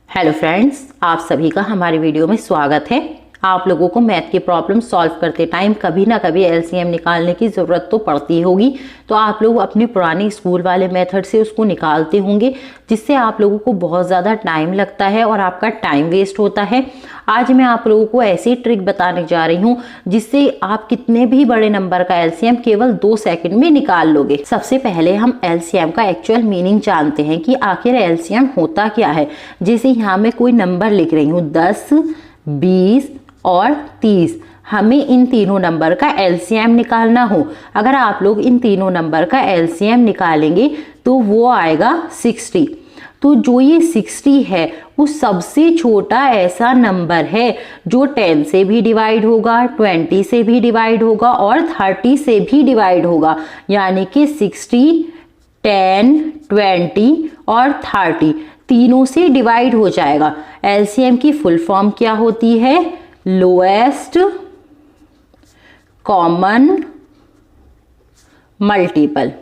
Hello friends, आप सभी का हमारे वीडियो में स्वागत है। आप लोगों को मैथ की प्रॉब्लम सॉल्व करते टाइम कभी ना कभी एलसीएम निकालने की ज़रूरत तो पड़ती होगी। तो आप लोग अपने पुराने स्कूल वाले मेथड से उसको निकालते होंगे, जिससे आप लोगों को बहुत ज़्यादा टाइम लगता है और आपका टाइम वेस्ट होता है। आज मैं आप लोगों को ऐसी ट्रिक बताने जा रही हूँ जिससे आप कितने भी बड़े नंबर का एलसीएम केवल 2 सेकंड में निकाल लोगे। सबसे पहले हम एलसीएम का एक्चुअल मीनिंग जानते हैं कि आखिर एलसीएम होता क्या है। जैसे यहाँ मैं कोई नंबर लिख रही हूँ 10, 20 और 30। हमें इन तीनों नंबर का एलसीएम निकालना हो। अगर आप लोग इन तीनों नंबर का एलसीएम निकालेंगे तो वो आएगा 60। तो जो ये 60 है वो सबसे छोटा ऐसा नंबर है जो 10 से भी डिवाइड होगा, 20 से भी डिवाइड होगा और 30 से भी डिवाइड होगा। यानी कि 60, 10, 20 और 30 तीनों से डिवाइड हो जाएगा। एलसीएम की फुल फॉर्म क्या होती है? Lowest common multiple.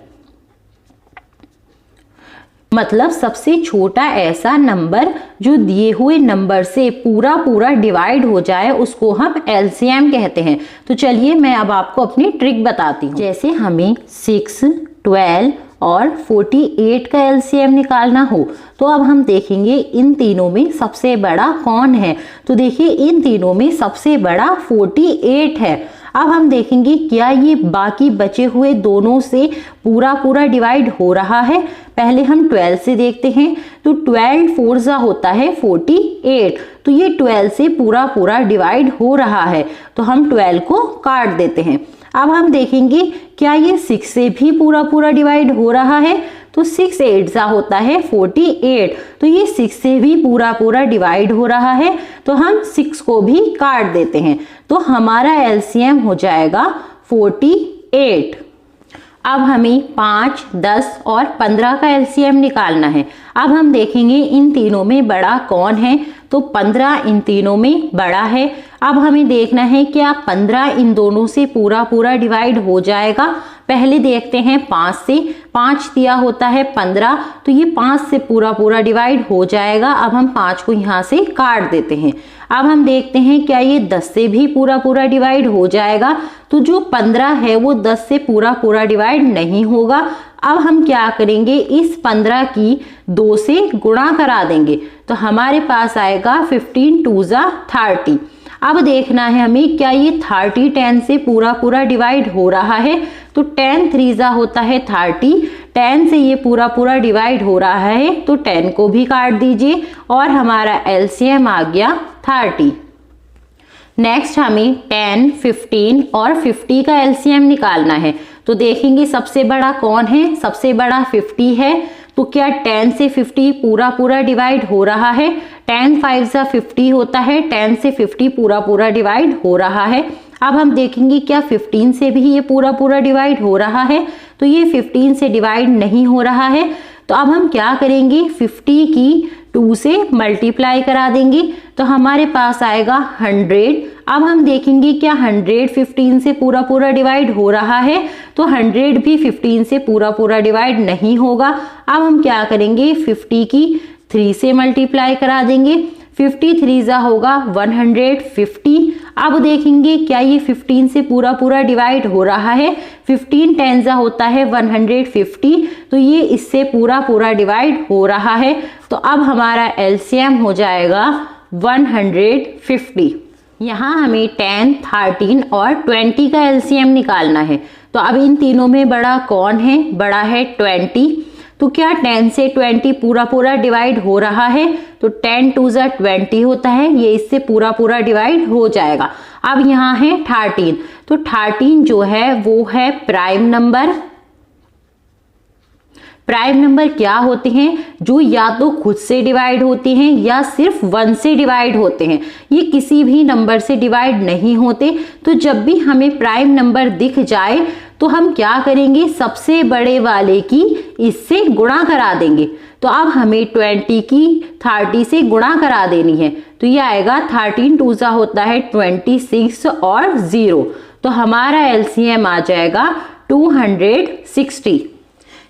मतलब सबसे छोटा ऐसा नंबर जो दिए हुए नंबर से पूरा डिवाइड हो जाए उसको हम एलसीएम कहते हैं। तो चलिए मैं अब आपको अपनी ट्रिक बताती हूँ। जैसे हमें 6, 12 और 48 का एलसीएम निकालना हो तो अब हम देखेंगे इन तीनों में सबसे बड़ा कौन है। तो देखिए इन तीनों में सबसे बड़ा 48 है। अब हम देखेंगे क्या ये बाकी बचे हुए दोनों से पूरा डिवाइड हो रहा है। पहले हम 12 से देखते हैं। तो 12 4 जा होता है 48। तो ये 12 से पूरा डिवाइड हो रहा है। तो हम 12 को काट देते हैं। अब हम देखेंगे क्या ये 6 से भी पूरा डिवाइड हो रहा है। तो 6 8 जा होता है 48। तो ये 6 से भी पूरा डिवाइड हो रहा है। तो हम 6 को भी काट देते हैं। तो हमारा एलसीएम हो जाएगा 48। अब हमें 5, 10 और 15 का एलसीएम निकालना है। अब हम देखेंगे इन तीनों में बड़ा कौन है। तो 15 इन तीनों में बड़ा है। अब हमें देखना है क्या 15 इन दोनों से पूरा डिवाइड हो जाएगा। पहले देखते हैं 5 से। 5 दिया होता है 15। तो ये 5 से पूरा डिवाइड हो जाएगा। अब हम 5 को यहाँ से काट देते हैं। अब हम देखते हैं क्या ये 10 से भी पूरा डिवाइड हो जाएगा। तो जो 15 है वो 10 से पूरा डिवाइड नहीं होगा। अब हम क्या करेंगे, इस 15 की 2 से गुणा करा देंगे। तो हमारे पास आएगा 15 2 जा 30। अब देखना है हमें क्या ये 30 10 से पूरा डिवाइड हो रहा है। तो 10 3 जा होता है 30। 10 से ये पूरा डिवाइड हो रहा है। तो 10 को भी काट दीजिए और हमारा एलसीएम आ गया 30। नेक्स्ट हमें 10, 15 और 50 का एलसीएम निकालना है। तो देखेंगे सबसे बड़ा कौन है। सबसे बड़ा 50 है। तो क्या 10 से 50 पूरा डिवाइड हो रहा है। 10 5 जा 50 होता है। 10 से 50 पूरा डिवाइड हो रहा है। अब हम देखेंगे क्या 15 से भी ये पूरा डिवाइड हो रहा है। तो ये 15 से डिवाइड नहीं हो रहा है। तो अब हम क्या करेंगे, 50 की 2 से मल्टीप्लाई करा देंगे। तो हमारे पास आएगा 100। अब हम देखेंगे क्या 100 15 से पूरा डिवाइड हो रहा है। तो 100 भी 15 से पूरा डिवाइड नहीं होगा। अब हम क्या करेंगे, 50 की 3 से मल्टीप्लाई करा देंगे। 50 3 जा होगा 150। अब देखेंगे क्या ये 15 से पूरा डिवाइड हो रहा है। 15 10 जा होता है 150। तो ये इससे पूरा डिवाइड हो रहा है। तो अब हमारा एलसीएम हो जाएगा 150। यहाँ हमें 10, 13 और 20 का एलसीएम निकालना है। तो अब इन तीनों में बड़ा कौन है? बड़ा है 20। तो क्या 10 से 20 पूरा डिवाइड हो रहा है। तो 10 2 जा 20 होता है। ये इससे पूरा डिवाइड हो जाएगा। अब यहाँ है 13। तो 13 जो है वो है प्राइम नंबर। प्राइम नंबर क्या होते हैं? जो या तो खुद से डिवाइड होते हैं या सिर्फ 1 से डिवाइड होते हैं। ये किसी भी नंबर से डिवाइड नहीं होते। तो जब भी हमें प्राइम नंबर दिख जाए तो हम क्या करेंगे, सबसे बड़े वाले की इससे गुणा करा देंगे। तो अब हमें 20 की 30 से गुणा करा देनी है। तो ये आएगा 13 2 जा होता है 26 और 0। तो हमारा एलसीएम आ जाएगा 260।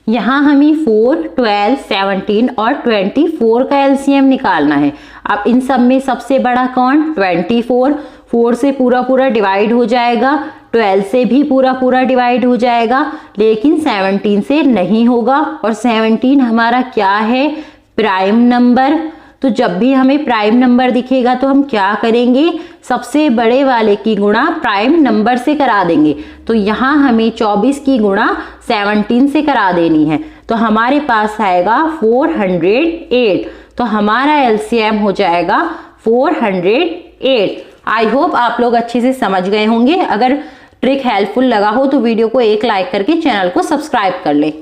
यहाँ हमें 4, 12, 17 और 24 का एलसीएम निकालना है। अब इन सब में सबसे बड़ा कौन? 24। 4 से पूरा पूरा डिवाइड हो जाएगा, 12 से भी पूरा पूरा डिवाइड हो जाएगा, लेकिन 17 से नहीं होगा। और 17 हमारा क्या है? Prime number. तो जब भी हमें प्राइम नंबर दिखेगा तो हम क्या करेंगे? सबसे बड़े वाले की गुणा प्राइम नंबर से करा देंगे। तो यहाँ हमें 24 की गुणा 17 से करा देनी है। तो हमारे पास आएगा 408। तो हमारा एलसीएम हो जाएगा 408। आई होप आप लोग अच्छे से समझ गए होंगे। अगर ट्रिक हेल्पफुल लगा हो तो वीडियो को एक लाइक करके चैनल को सब्सक्राइब कर ले।